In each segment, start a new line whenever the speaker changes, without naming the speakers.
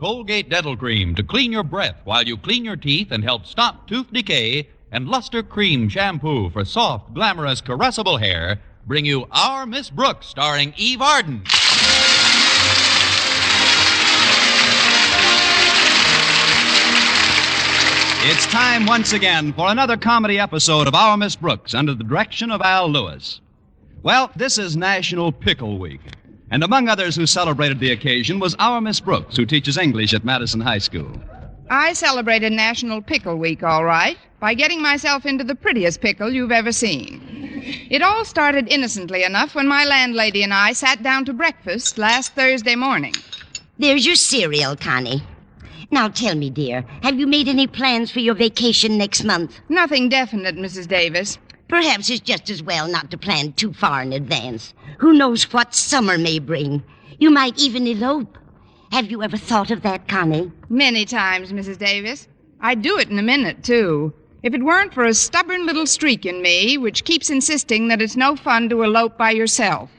Colgate Dental Cream to clean your breath while you clean your teeth and help stop tooth decay, and Luster Cream Shampoo for soft, glamorous, caressable hair bring you Our Miss Brooks, starring Eve Arden. It's time once again for another comedy episode of Our Miss Brooks under the direction of Al Lewis. Well, this is National Pickle Week, and among others who celebrated the occasion was Our Miss Brooks, who teaches English at Madison High School.
I celebrated National Pickle Week, all right, by getting myself into the prettiest pickle you've ever seen. It all started innocently enough when my landlady and I sat down to breakfast last Thursday morning.
There's your cereal, Connie. Now tell me, dear, have you made any plans for your vacation next month?
Nothing definite, Mrs. Davis.
Perhaps it's just as well not to plan too far in advance. Who knows what summer may bring? You might even elope. Have you ever thought of that, Connie?
Many times, Mrs. Davis. I'd do it in a minute, too, if it weren't for a stubborn little streak in me which keeps insisting that it's no fun to elope by yourself.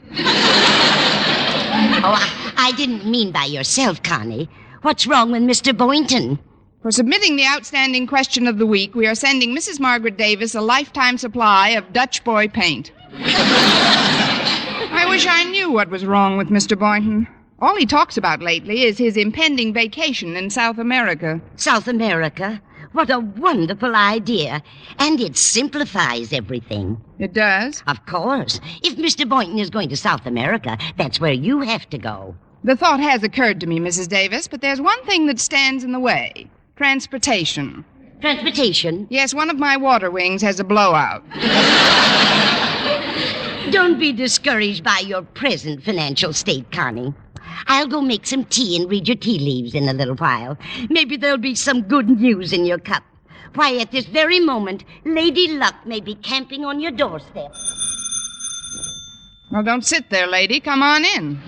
I didn't mean by yourself, Connie. What's wrong with Mr. Boynton?
For submitting the outstanding question of the week, we are sending Mrs. Margaret Davis a lifetime supply of Dutch boy paint. I wish I knew what was wrong with Mr. Boynton. All he talks about lately is his impending vacation in South America.
South America? What a wonderful idea. And it simplifies everything.
It does?
Of course. If Mr. Boynton is going to South America, that's where you have to go.
The thought has occurred to me, Mrs. Davis, but there's one thing that stands in the way. Transportation.
Transportation?
Yes, one of my water wings has a blowout.
Don't be discouraged by your present financial state, Connie. I'll go make some tea and read your tea leaves in a little while. Maybe there'll be some good news in your cup. Why, at this very moment, Lady Luck may be camping on your doorstep.
Well, don't sit there, lady. Come on in.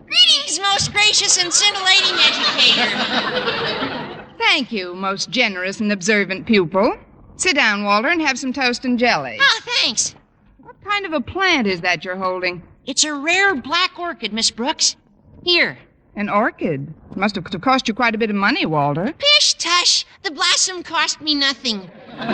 Greetings, most gracious and scintillating educator.
Thank you, most generous and observant pupil. Sit down, Walter, and have some toast and jelly.
Oh, thanks.
What kind of a plant is that you're holding?
It's a rare black orchid, Miss Brooks. Here.
An orchid? Must have cost you quite a bit of money, Walter.
Pish tush. The blossom cost me nothing.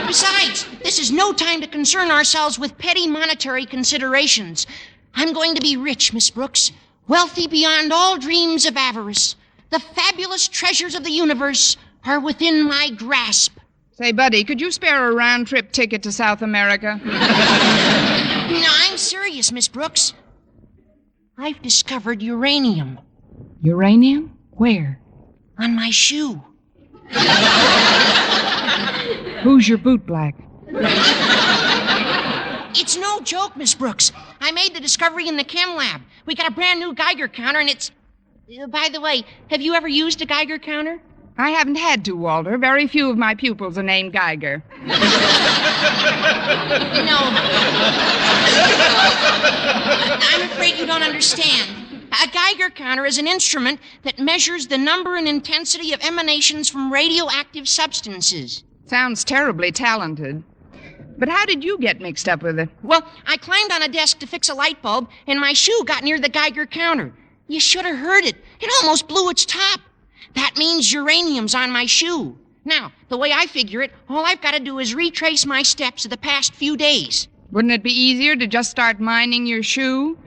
Besides, this is no time to concern ourselves with petty monetary considerations. I'm going to be rich, Miss Brooks. Wealthy beyond all dreams of avarice. The fabulous treasures of the universe are within my grasp.
Say, buddy, could you spare a round-trip ticket to South America?
No, I'm serious, Miss Brooks. I've discovered uranium.
Uranium? Where?
On my shoe.
Who's your boot black?
It's no joke, Miss Brooks. I made the discovery in the chem lab. We got a brand new Geiger counter, and it's... By the way, have you ever used a Geiger counter?
I haven't had to, Walter. Very few of my pupils are named Geiger.
No. I'm afraid you don't understand. A Geiger counter is an instrument that measures the number and intensity of emanations from radioactive substances.
Sounds terribly talented. But how did you get mixed up with it?
Well, I climbed on a desk to fix a light bulb, and my shoe got near the Geiger counter. You should have heard it. It almost blew its top. That means uranium's on my shoe. Now, the way I figure it, all I've got to do is retrace my steps of the past few days.
Wouldn't it be easier to just start mining your shoe?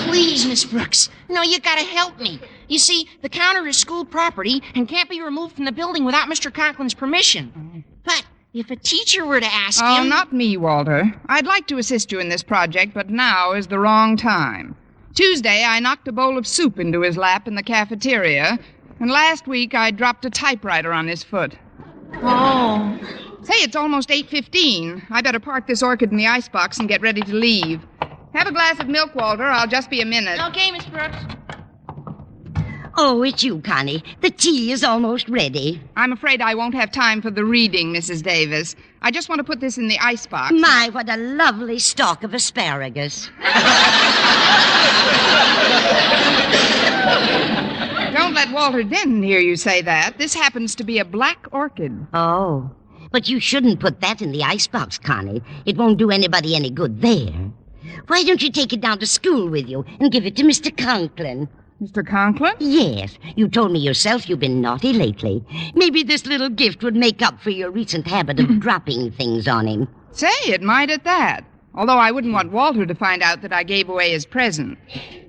Please, Miss Brooks. No, you gotta help me. You see, the counter is school property and can't be removed from the building without Mr. Conklin's permission. But if a teacher were to ask him...
Oh, not me, Walter. I'd like to assist you in this project, but now is the wrong time. Tuesday, I knocked a bowl of soup into his lap in the cafeteria, and last week I dropped a typewriter on his foot.
Oh.
Say, it's almost 8:15. I better park this orchid in the icebox and get ready to leave. Have a glass of milk, Walter. I'll just be a minute.
Okay, Miss Brooks.
Oh, it's you, Connie. The tea is almost ready.
I'm afraid I won't have time for the reading, Mrs. Davis. I just want to put this in the icebox.
My, what a lovely stalk of asparagus.
Don't let Walter Denton hear you say that. This happens to be a black orchid.
Oh, but you shouldn't put that in the icebox, Connie. It won't do anybody any good there. Why don't you take it down to school with you and give it to Mr. Conklin?
Mr. Conklin?
Yes, you told me yourself you've been naughty lately. Maybe this little gift would make up for your recent habit of dropping things on him.
Say, it might at that. Although I wouldn't want Walter to find out that I gave away his present.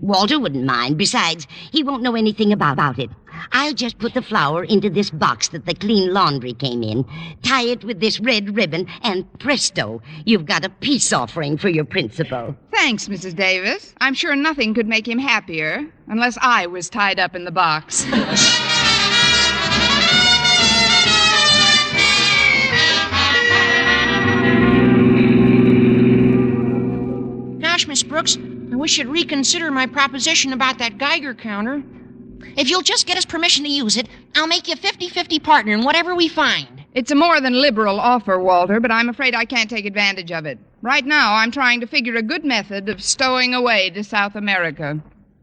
Walter wouldn't mind. Besides, he won't know anything about it. I'll just put the flower into this box that the clean laundry came in, tie it with this red ribbon, and presto, you've got a peace offering for your principal.
Thanks, Mrs. Davis. I'm sure nothing could make him happier, unless I was tied up in the box.
Gosh, Miss Brooks, I wish you'd reconsider my proposition about that Geiger counter. If you'll just get us permission to use it, I'll make you 50-50 partner in whatever we find.
It's a more than liberal offer, Walter, but I'm afraid I can't take advantage of it. Right now, I'm trying to figure a good method of stowing away to South America.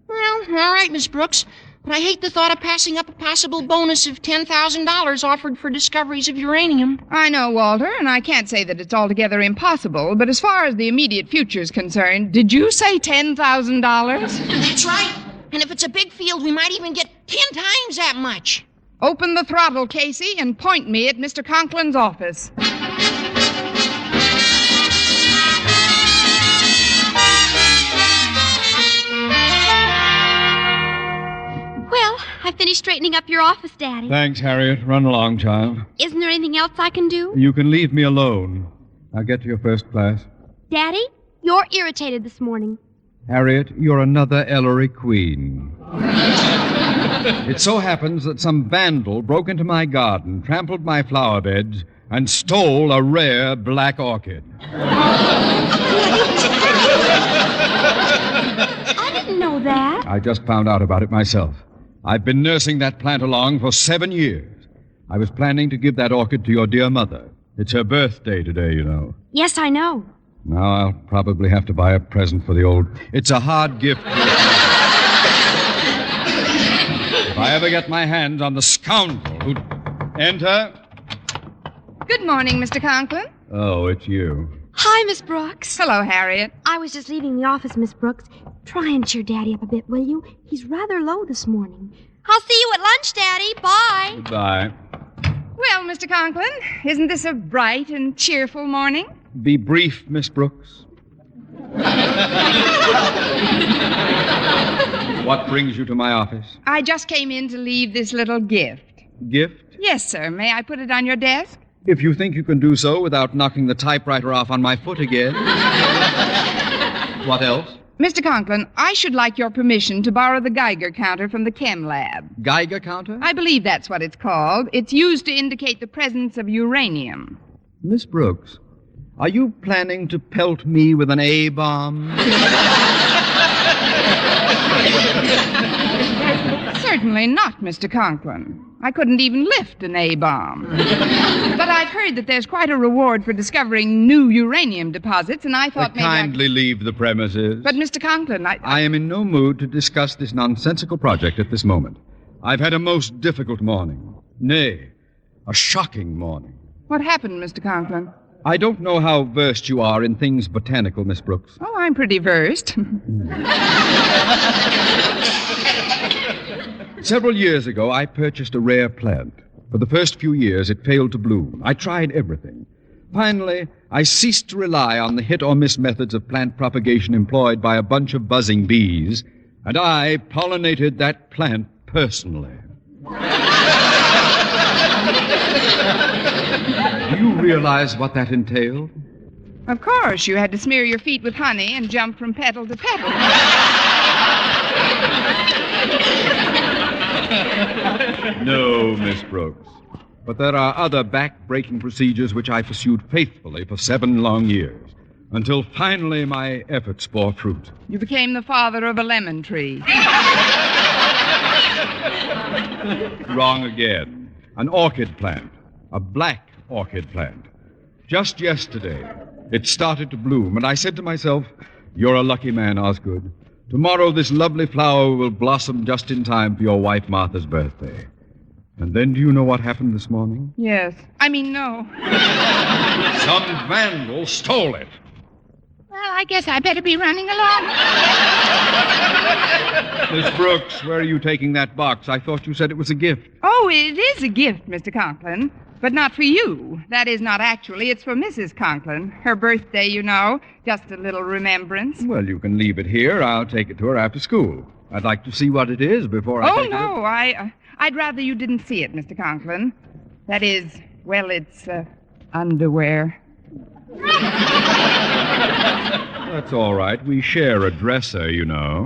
Well, all right, Miss Brooks, but I hate the thought of passing up a possible bonus of $10,000 offered for discoveries of uranium.
I know, Walter, and I can't say that it's altogether impossible, but as far as the immediate future is concerned, did you say $10,000?
That's right. And if it's a big field, we might even get 10 times that much.
Open the throttle, Casey, and point me at Mr. Conklin's office.
Well, I finished straightening up your office, Daddy.
Thanks, Harriet. Run along, child.
Isn't there anything else I can do?
You can leave me alone. I'll get to your first class.
Daddy, you're irritated this morning.
Harriet, you're another Ellery Queen. It so happens that some vandal broke into my garden, trampled my flower beds, and stole a rare black orchid.
I didn't know that.
I just found out about it myself. I've been nursing that plant along for 7 years. I was planning to give that orchid to your dear mother. It's her birthday today, you know.
Yes, I know.
Now I'll probably have to buy a present for the old... It's a hard gift. If I ever get my hands on the scoundrel who'd... Enter.
Good morning, Mr. Conklin.
Oh, it's you.
Hi, Miss Brooks.
Hello, Harriet.
I was just leaving the office, Miss Brooks. Try and cheer Daddy up a bit, will you? He's rather low this morning. I'll see you at lunch, Daddy. Bye.
Goodbye.
Well, Mr. Conklin, isn't this a bright and cheerful morning?
Be brief, Miss Brooks. What brings you to my office?
I just came in to leave this little gift.
Gift?
Yes, sir. May I put it on your desk?
If you think you can do so without knocking the typewriter off on my foot again. What else?
Mr. Conklin, I should like your permission to borrow the Geiger counter from the chem lab.
Geiger counter?
I believe that's what it's called. It's used to indicate the presence of uranium.
Miss Brooks, are you planning to pelt me with an A-bomb?
Certainly not, Mr. Conklin. I couldn't even lift an A-bomb. But I've heard that there's quite a reward for discovering new uranium deposits, and I thought maybe
Kindly leave the premises.
But, Mr. Conklin,
I am in no mood to discuss this nonsensical project at this moment. I've had a most difficult morning. Nay, a shocking morning.
What happened, Mr. Conklin?
I don't know how versed you are in things botanical, Miss Brooks.
Oh, I'm pretty versed.
Several years ago, I purchased a rare plant. For the first few years, it failed to bloom. I tried everything. Finally, I ceased to rely on the hit-or-miss methods of plant propagation employed by a bunch of buzzing bees, and I pollinated that plant personally. Do you realize what that entailed?
Of course, you had to smear your feet with honey and jump from petal to petal.
No, Miss Brooks. But there are other back-breaking procedures which I pursued faithfully for 7 long years, until finally my efforts bore fruit.
You became the father of a lemon tree.
Wrong again. An orchid plant. A black orchid plant. Just yesterday, it started to bloom, and I said to myself, "You're a lucky man, Osgood. Tomorrow this lovely flower will blossom just in time for your wife Martha's birthday." And then do you know what happened this morning?
Yes. I mean, no.
Some vandal stole it.
Well, I guess I better be running along.
Miss Brooks, where are you taking that box? I thought you said it was a gift.
Oh, it is a gift, Mr. Conklin. But not for you. That is, not actually. It's for Mrs. Conklin. Her birthday, you know. Just a little remembrance.
Well, you can leave it here. I'll take it to her after school. I'd like to see what it is before I take it.
Oh, no. I'd rather you didn't see it, Mr. Conklin. That is, well, it's underwear.
That's all right. We share a dresser, you know.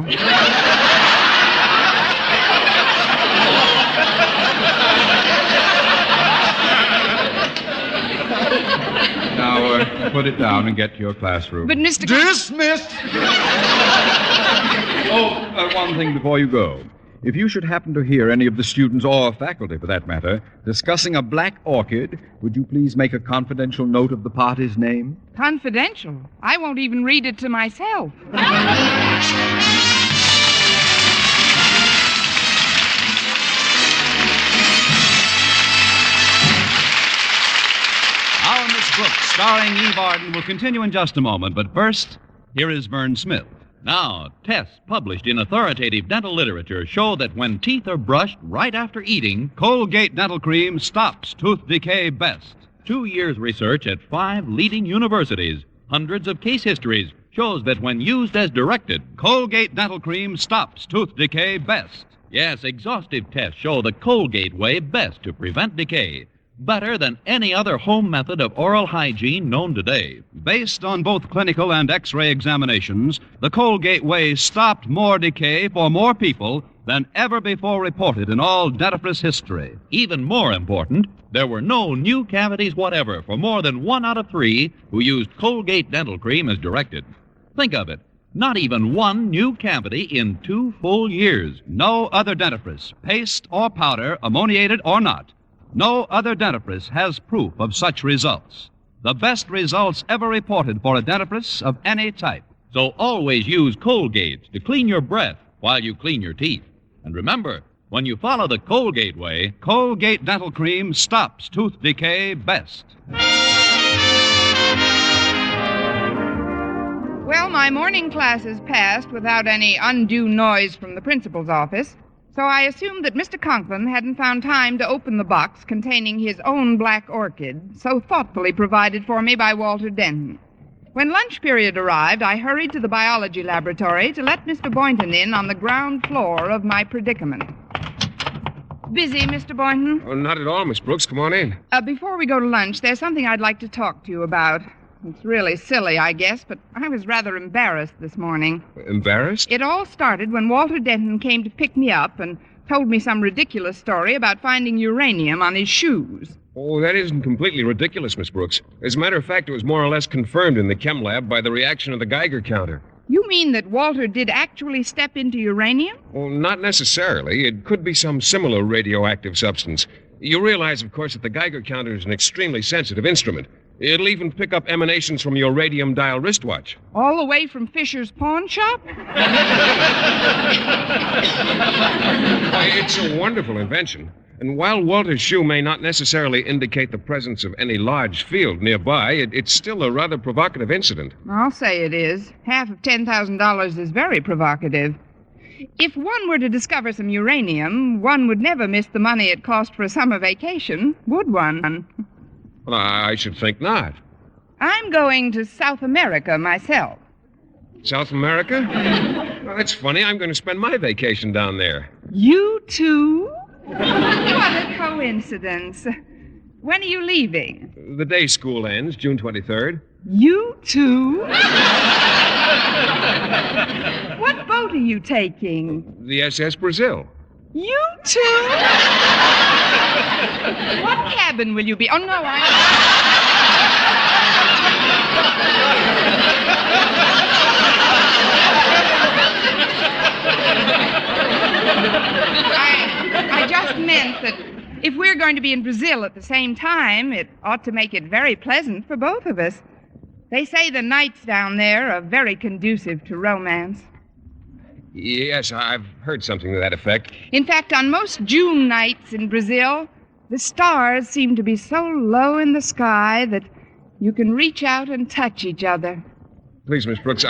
Now, put it down and get to your classroom.
But, Mr.
Dismissed! One thing before you go. If you should happen to hear any of the students, or faculty for that matter, discussing a Black Orchid, would you please make a confidential note of the party's name?
Confidential? I won't even read it to myself.
Our Miss Brooks, starring Eve Arden, will continue in just a moment. But first, here is Vern Smith.
Now, tests published in authoritative dental literature show that when teeth are brushed right after eating,
Colgate Dental Cream stops tooth decay best.
2 years' research at 5 leading universities, hundreds of case histories, shows that when used as directed,
Colgate Dental Cream stops tooth decay best.
yes, exhaustive tests show the Colgate way best to prevent decay. Better than any other home method of oral hygiene known today.
Based on both clinical and X-ray examinations, the Colgate way stopped more decay for more people than ever before reported in all dentifrice history.
Even more important, there were no new cavities whatever for more than 1 out of 3 who used Colgate Dental Cream as directed. Think of it. Not even 1 new cavity in 2 full years.
No other dentifrice, paste or powder, ammoniated or not, no other dentifrice has proof of such results. The best results ever reported for a dentifrice of any type.
So always use Colgate to clean your breath while you clean your teeth. And remember, when you follow the Colgate way,
Colgate Dental Cream stops tooth decay best.
Well, my morning classes passed without any undue noise from the principal's office. So I assumed that Mr. Conklin hadn't found time to open the box containing his own Black Orchid, so thoughtfully provided for me by Walter Denton. When lunch period arrived, I hurried to the biology laboratory to let Mr. Boynton in on the ground floor of my predicament. Busy, Mr. Boynton?
Oh, not at all, Miss Brooks. Come on in.
Before we go to lunch, there's something I'd like to talk to you about. It's really silly, I guess, but I was rather embarrassed this morning.
Embarrassed?
It all started when Walter Denton came to pick me up and told me some ridiculous story about finding uranium on his shoes.
Oh, that isn't completely ridiculous, Miss Brooks. As a matter of fact, it was more or less confirmed in the chem lab by the reaction of the Geiger counter.
You mean that Walter did actually step into uranium?
Well, not necessarily. It could be some similar radioactive substance. You realize, of course, that the Geiger counter is an extremely sensitive instrument. It'll even pick up emanations from your radium dial wristwatch.
All the way from Fisher's pawn shop?
Why, it's a wonderful invention. And while Walter's shoe may not necessarily indicate the presence of any large field nearby, it's still a rather provocative incident.
I'll say it is. Half of $10,000 is very provocative. If one were to discover some uranium, one would never miss the money it cost for a summer vacation, would one?
Well, I should think not.
I'm going to South America myself.
South America? Well, that's funny. I'm going to spend my vacation down there.
You too? What a coincidence. When are you leaving?
The day school ends, June 23rd.
You too? What boat are you taking?
The SS Brazil.
You too? What cabin will you be? Oh, no, I just meant that if we're going to be in Brazil at the same time, it ought to make it very pleasant for both of us. They say the nights down there are very conducive to romance.
Yes, I've heard something to that effect.
In fact, on most June nights in Brazil, the stars seem to be so low in the sky that you can reach out and touch each other.
Please, Miss Brooks,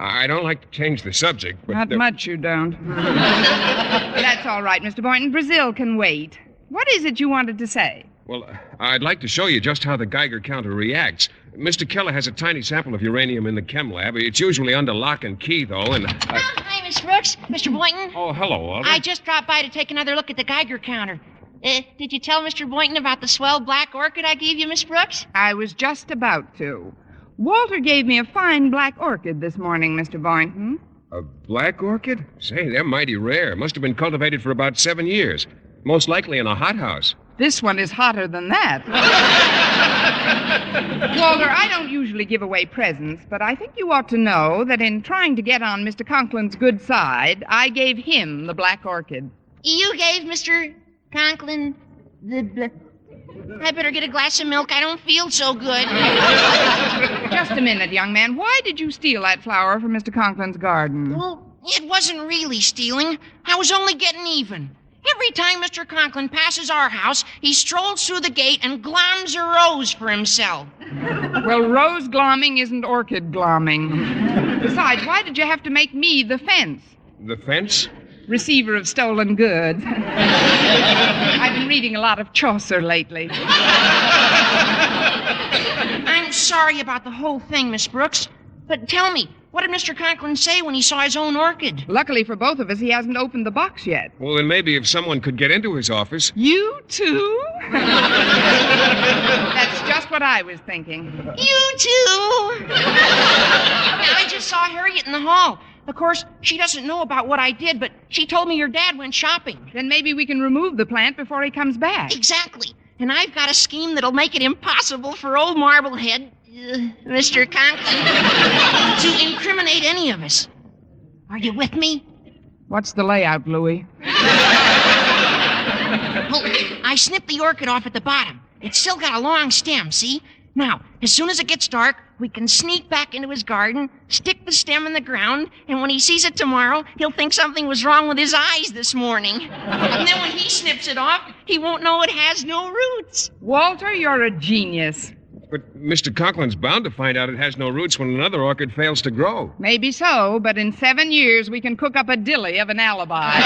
I don't like to change the subject, but...
Not much you don't. That's all right, Mr. Boynton. Brazil can wait. What is it you wanted to say?
Well, I'd like to show you just how the Geiger counter reacts. Mr. Keller has a tiny sample of uranium in the chem lab. It's usually under lock and key, though, and...
Hi, Miss Brooks. Mr. Boynton.
Oh, hello, Walter.
I just dropped by to take another look at the Geiger counter. Did you tell Mr. Boynton about the swell Black Orchid I gave you, Miss Brooks?
I was just about to. Walter gave me a fine Black Orchid this morning, Mr. Boynton.
A Black Orchid? Say, they're mighty rare. Must have been cultivated for about 7 years. Most likely in a hothouse.
This one is hotter than that. Walter, I don't usually give away presents, but I think you ought to know that in trying to get on Mr. Conklin's good side, I gave him the Black Orchid.
You gave Mr. Conklin the... I better get a glass of milk. I don't feel so good.
Just a minute, young man. Why did you steal that flower from Mr. Conklin's garden?
Well, it wasn't really stealing. I was only getting even. Every time Mr. Conklin passes our house, he strolls through the gate and gloms a rose for himself.
Well, rose glomming isn't orchid glomming. Besides, why did you have to make me the fence?
The fence?
Receiver of stolen goods. I've been reading a lot of Chaucer lately.
I'm sorry about the whole thing, Miss Brooks. But tell me, what did Mr. Conklin say when he saw his own orchid?
Luckily for both of us, he hasn't opened the box yet.
Well, then maybe if someone could get into his office...
You too? That's just what I was thinking.
You too? I just saw Harriet in the hall. Of course, she doesn't know about what I did, but she told me your dad went shopping.
Then maybe we can remove the plant before he comes back.
Exactly. And I've got a scheme that'll make it impossible for old Marblehead, Mr. Conklin, to incriminate any of us. Are you with me?
What's the layout, Louis?
Well, I snipped the orchid off at the bottom. It's still got a long stem, see? Now, as soon as it gets dark, we can sneak back into his garden, stick the stem in the ground, and when he sees it tomorrow, he'll think something was wrong with his eyes this morning. And then when he snips it off, he won't know it has no roots.
Walter, you're a genius.
But Mr. Conklin's bound to find out it has no roots when another orchid fails to grow.
Maybe so, but in 7 years, we can cook up a dilly of an alibi.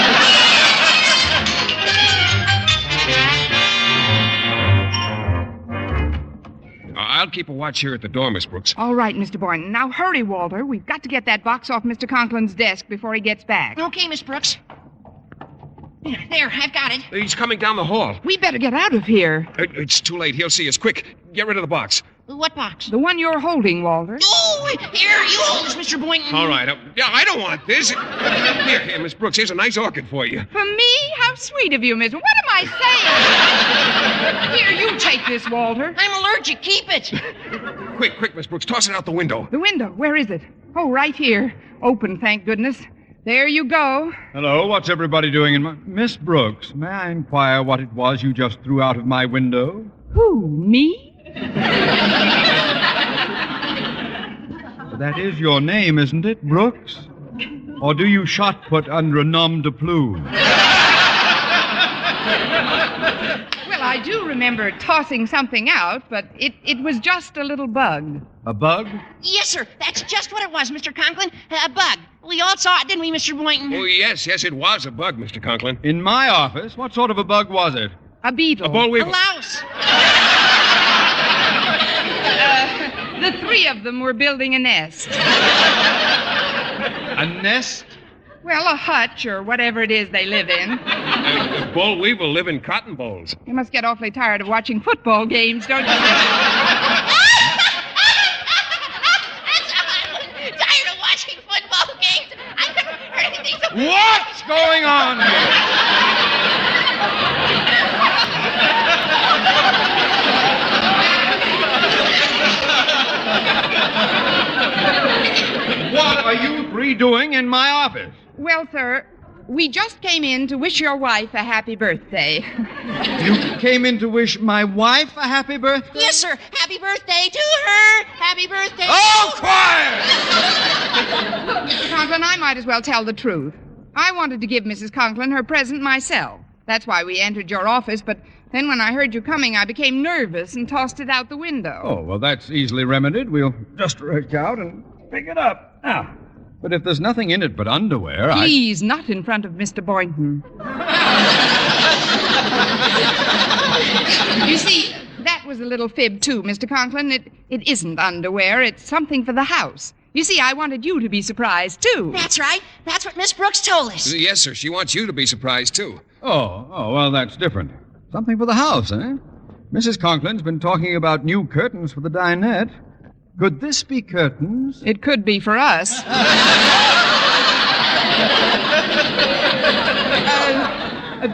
I'll keep a watch here at the door, Miss Brooks.
All right, Mr. Boynton. Now hurry, Walter. We've got to get that box off Mr. Conklin's desk before he gets back.
Okay, Miss Brooks. There, I've got it.
He's coming down the hall.
We better get out of here.
It's too late. He'll see us. Quick, get rid of the box.
What box?
The one you're holding, Walter.
Oh, here, you hold this, Mr. Boynton.
All right. Yeah, I don't want this. Here, Miss Brooks, here's a nice orchid for you.
For me? How sweet of you, miss. What am I saying? Here, you take this, Walter.
I'm allergic. Keep it.
Quick, Miss Brooks, toss it out the window.
The window. Where is it? Oh, right here. Open, thank goodness. There you go.
Hello, what's everybody doing in my... Miss Brooks, may I inquire what it was you just threw out of my window?
Who, me?
That is your name, isn't it, Brooks? Or do you shot put under a nom de plume?
Well, I do remember tossing something out, but it was just a little bug.
A bug?
Yes, sir. That's just what it was, Mr. Conklin. A bug. We all saw it, didn't we, Mr. Boynton?
Oh, yes, it was a bug, Mr. Conklin.
In my office? What sort of a bug was it?
A beetle.
A boll
A
weevil.
louse.
The three of them were building a nest.
A nest?
Well, a hutch or whatever it is they live in.
The boll weevil live in cotton bolls.
You must get awfully tired of watching football games, don't you?
Tired of watching football games. I've never heard anything so...
What's going on here? What are you three doing in my office?
Well, sir, we just came in to wish your wife a happy birthday.
You came in to wish my wife a happy birthday?
Yes, sir. Happy birthday to her. Happy birthday.
Oh, quiet!
Mr. Conklin, I might as well tell the truth. I wanted to give Mrs. Conklin her present myself. That's why we entered your office, but then when I heard you coming, I became nervous and tossed it out the window.
Oh, well, that's easily remedied. We'll just reach out and pick it up. Now, but if there's nothing in it but underwear,
Please, not in front of Mr. Boynton. You see, that was a little fib, too, Mr. Conklin. It isn't underwear. It's something for the house. You see, I wanted you to be surprised, too.
That's right. That's what Miss Brooks told us.
Yes, sir. She wants you to be surprised, too.
Oh, well, that's different. Something for the house, eh? Mrs. Conklin's been talking about new curtains for the dinette. Could this be curtains?
It could be for us.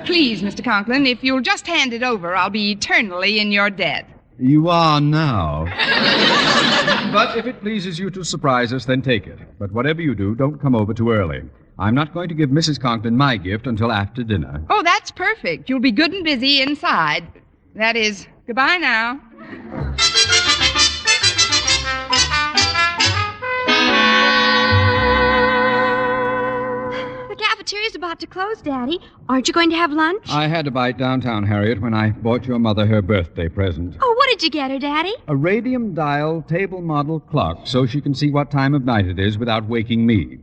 Please, Mr. Conklin, if you'll just hand it over, I'll be eternally in your debt.
You are now. But if it pleases you to surprise us, then take it. But whatever you do, don't come over too early. I'm not going to give Mrs. Conklin my gift until after dinner.
Oh, that's perfect. You'll be good and busy inside. That is, goodbye now.
The cafeteria's about to close, Daddy. Aren't you going to have lunch?
I had a bite downtown, Harriet, when I bought your mother her birthday present.
Oh, what did you get her, Daddy?
A radium dial table model clock so she can see what time of night it is without waking me.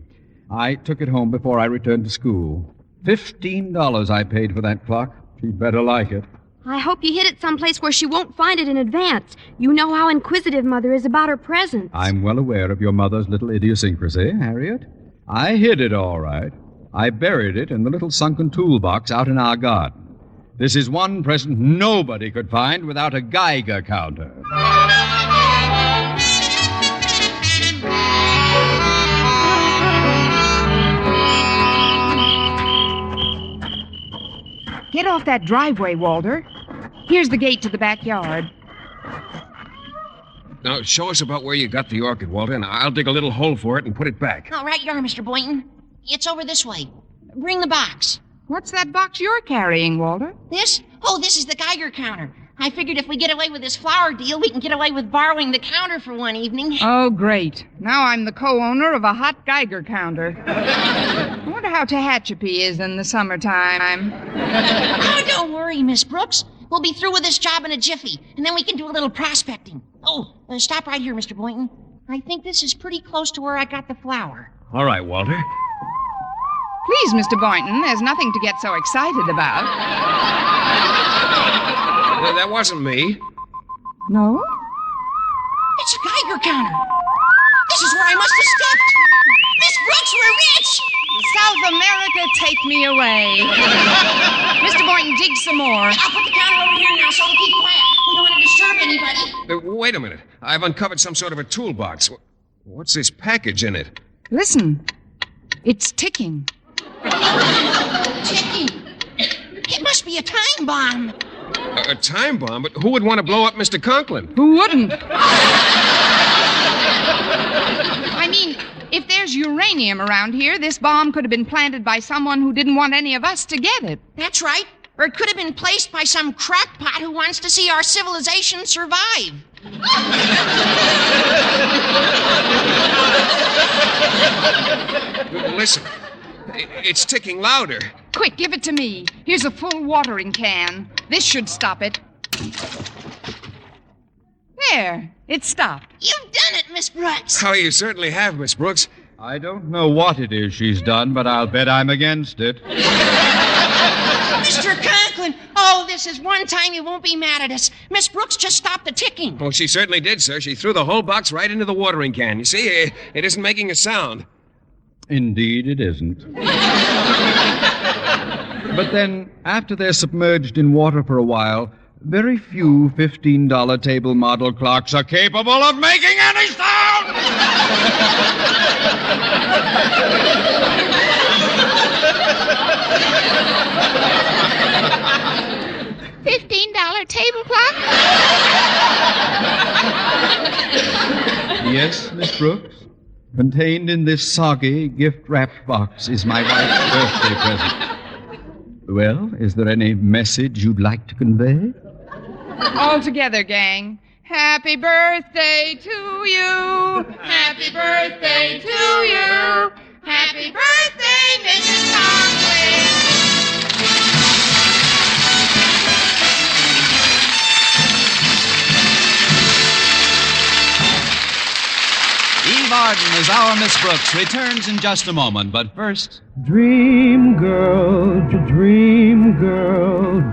I took it home before I returned to school. $15 I paid for that clock. She'd better like it.
I hope you hid it someplace where she won't find it in advance. You know how inquisitive Mother is about her presents.
I'm well aware of your mother's little idiosyncrasy, Harriet. I hid it all right. I buried it in the little sunken toolbox out in our garden. This is one present nobody could find without a Geiger counter.
Get off that driveway, Walter. Here's the gate to the backyard.
Now, show us about where you got the orchid, Walter, and I'll dig a little hole for it and put it back.
All right, you are, Mr. Boynton. It's over this way. Bring the box.
What's that box you're carrying, Walter?
This? Oh, this is the Geiger counter. I figured if we get away with this flower deal, we can get away with borrowing the counter for one evening.
Oh, great. Now I'm the co-owner of a hot Geiger counter. I wonder how Tehachapi is in the summertime.
Oh, don't worry, Miss Brooks. We'll be through with this job in a jiffy, and then we can do a little prospecting. Oh, stop right here, Mr. Boynton. I think this is pretty close to where I got the flower.
All right, Walter.
Please, Mr. Boynton, there's nothing to get so excited about.
That wasn't me.
No?
It's a Geiger counter. This is where I must have stepped. Miss Brooks, we're rich!
South America, take me away. Mr. Boynton, dig some more.
I'll put the counter over here now so we'll keep quiet. We don't want to disturb anybody.
Wait a minute. I've uncovered some sort of a toolbox. What's this package in it?
Listen. It's ticking.
Ticking. It must be a time bomb.
A time bomb? But who would want to blow up Mr. Conklin?
Who wouldn't? I mean, if there's uranium around here, this bomb could have been planted by someone who didn't want any of us to get it.
That's right. Or it could have been placed by some crackpot who wants to see our civilization survive.
Listen. It's ticking louder.
Quick, give it to me. Here's a full watering can. This should stop it. There. It stopped.
You've done it, Miss Brooks.
Oh, you certainly have, Miss Brooks.
I don't know what it is she's done, but I'll bet I'm against it.
Mr. Conklin, oh, this is one time you won't be mad at us. Miss Brooks just stopped the ticking.
Oh, she certainly did, sir. She threw the whole box right into the watering can. You see, it isn't making a sound.
Indeed, it isn't. But then, after they're submerged in water for a while, very few $15 table model clocks are capable of making any sound!
$15 table clock?
Yes, Miss Brooks? Contained in this soggy, gift-wrapped box is my wife's birthday present. Well, is there any message you'd like to convey?
All together, gang. Happy birthday to you. Happy birthday to you. Happy birthday, Mrs. Conklin.
Arden as our Miss Brooks returns in just a moment. But first,
Dream girl,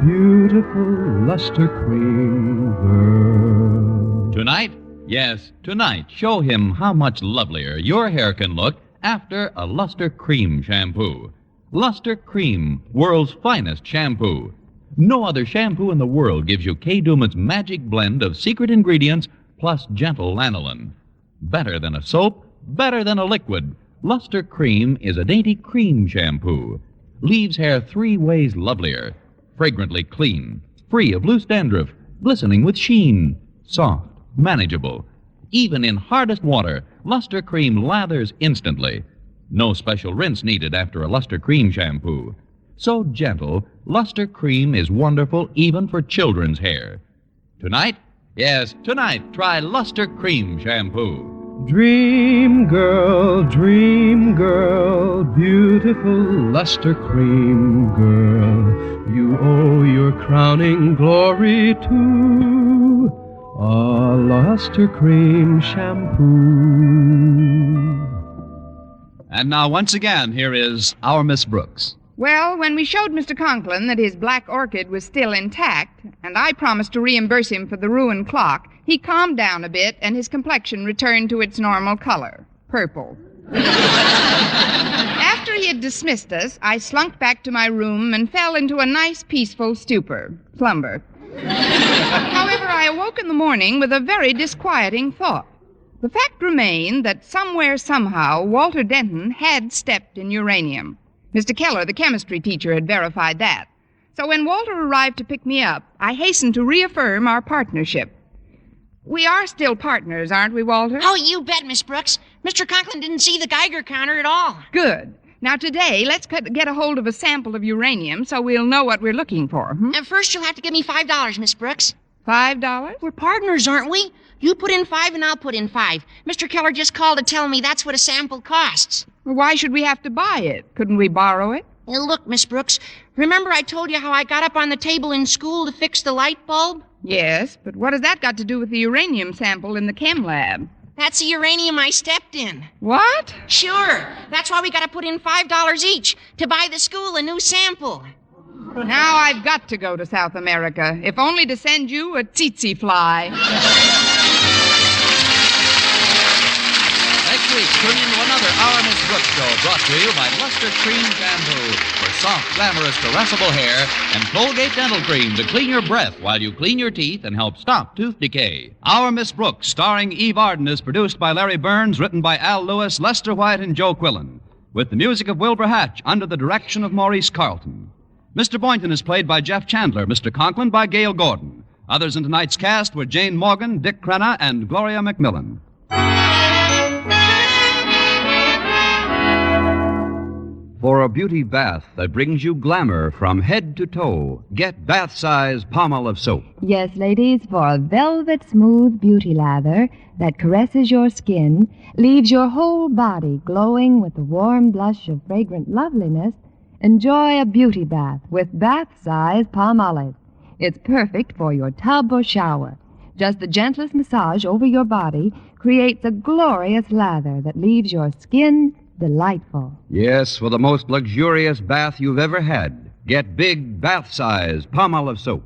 beautiful luster cream girl.
tonight, yes, tonight, show him how much lovelier your hair can look after a Luster Cream shampoo. Luster Cream, world's finest shampoo. No other shampoo in the world gives you Kay Duman's magic blend of secret ingredients plus gentle lanolin. Better than a soap, better than a liquid. Luster Cream is a dainty cream shampoo. Leaves hair 3 ways lovelier. Fragrantly clean, free of loose dandruff, glistening with sheen, soft, manageable. Even in hardest water, Luster Cream lathers instantly. No special rinse needed after a Luster Cream shampoo. So gentle, Luster Cream is wonderful even for children's hair. Tonight, yes, tonight, try Luster Cream shampoo.
Dream girl, beautiful luster cream girl. You owe your crowning glory to a luster cream shampoo.
and now once again, here is our Miss Brooks.
Well, when we showed Mr. Conklin that his Black Orchid was still intact, and I promised to reimburse him for the ruined clock, he calmed down a bit and his complexion returned to its normal color, purple. After he had dismissed us, I slunk back to my room and fell into a nice, peaceful slumber. However, I awoke in the morning with a very disquieting thought. The fact remained that somewhere, somehow, Walter Denton had stepped in uranium. Mr. Keller, the chemistry teacher, had verified that. So when Walter arrived to pick me up, I hastened to reaffirm our partnership. We are still partners, aren't we, Walter?
Oh, you bet, Miss Brooks. Mr. Conklin didn't see the Geiger counter at all.
Good. Now, today, let's get a hold of a sample of uranium so we'll know what we're looking for.
And first, you'll have to give me $5, Miss Brooks.
$5?
We're partners, aren't we? You put in 5 and I'll put in 5. Mr. Keller just called to tell me that's what a sample costs.
Well, why should we have to buy it? Couldn't we borrow it?
Look, Miss Brooks, remember I told you how I got up on the table in school to fix the light bulb?
Yes, but what has that got to do with the uranium sample in the chem lab?
That's the uranium I stepped in.
What?
Sure. That's why we got to put in $5 each to buy the school a new sample.
Now I've got to go to South America, if only to send you a tsetse fly.
Next week, tune into another Our Miss Brooks show brought to you by Luster Cream Shampoo for soft, glamorous, caressable hair and Colgate Dental Cream to clean your breath while you clean your teeth and help stop tooth decay.
Our Miss Brooks, starring Eve Arden, is produced by Larry Burns, written by Al Lewis, Lester White, and Joe Quillen, with the music of Wilbur Hatch under the direction of Maurice Carlton. Mr. Boynton is played by Jeff Chandler, Mr. Conklin by Gail Gordon. Others in tonight's cast were Jane Morgan, Dick Crenna, and Gloria McMillan. For a beauty bath that brings you glamour from head to toe, get bath-size Palmolive soap.
Yes, ladies, for a velvet smooth beauty lather that caresses your skin, leaves your whole body glowing with the warm blush of fragrant loveliness, enjoy a beauty bath with bath-size Palmolive. It's perfect for your tub or shower. Just the gentlest massage over your body creates a glorious lather that leaves your skin delightful.
Yes, for the most luxurious bath you've ever had, get big bath-size Palmolive soap.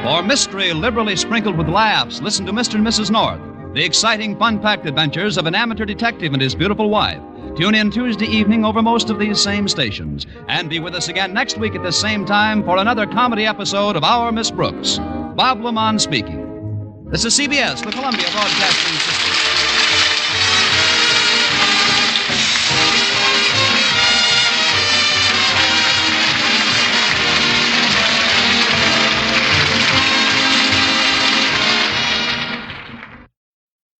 For mystery liberally sprinkled with laughs, listen to Mr. and Mrs. North, the exciting, fun-packed adventures of an amateur detective and his beautiful wife. Tune in Tuesday evening over most of these same stations. And be with us again next week at the same time for another comedy episode of Our Miss Brooks. Bob Lamont speaking. This is CBS, the Columbia Broadcasting System.